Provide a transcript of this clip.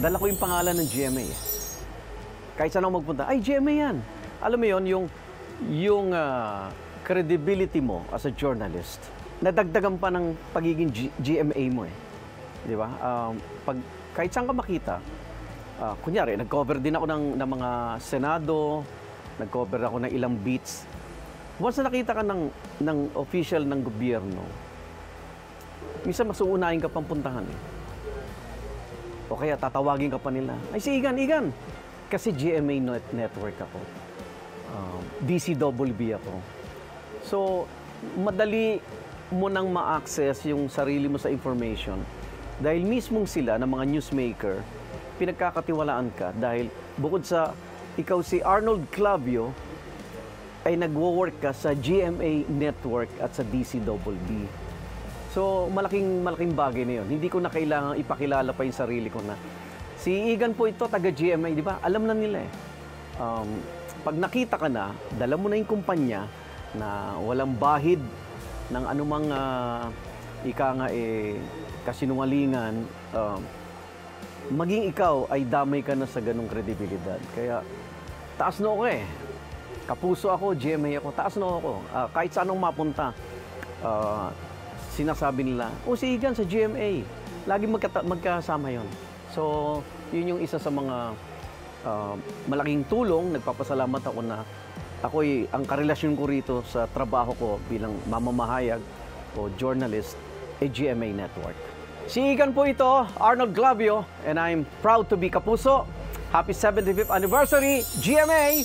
dala ko yung pangalan ng GMA. Kahit saan ako magpunta, ay, GMA yan. Alam mo yon, yung credibility mo as a journalist, nadagdagan pa ng pagiging GMA mo eh. Di ba? Kahit saan ka makita, kunyari, nag-cover din ako ng mga Senado, nag-cover ako ng ilang beats. Once na nakita ka ng official ng gobyerno, minsan mas uunahin ka pang puntahan eh. O kaya tatawagin ka pa nila, ay si Igan, Igan! Kasi GMA network ako. DCWB ako. So, madali mo nang ma-access yung sarili mo sa information dahil mismong sila ng mga newsmaker, pinagkakatiwalaan ka dahil bukod sa ikaw si Arnold Clavio, ay nagwo-work ka sa GMA Network at sa DCWB. So, malaking bagay na yun. Hindi ko na kailangan ipakilala pa yung sarili ko na si Igan po ito, taga GMA, di ba? Alam na nila eh. Pag nakita ka na, dala mo na yung kumpanya na walang bahid ng anumang kasinungalingan, maging ikaw ay damay ka na sa ganong kredibilidad. Kaya, taas na ako eh. Kapuso ako, GMA ako, taas na ako. Kahit saan akong mapunta, sinasabi nila, si Igan sa GMA. Lagi magkasama yon. So, yun yung isa sa mga malaking tulong. Nagpapasalamat ako na ang karelasyon ko rito sa trabaho ko bilang mamamahayag o journalist ay GMA Network. Si Igan po ito, Arnold Clavio, and I'm proud to be kapuso. Happy 75th anniversary, GMA!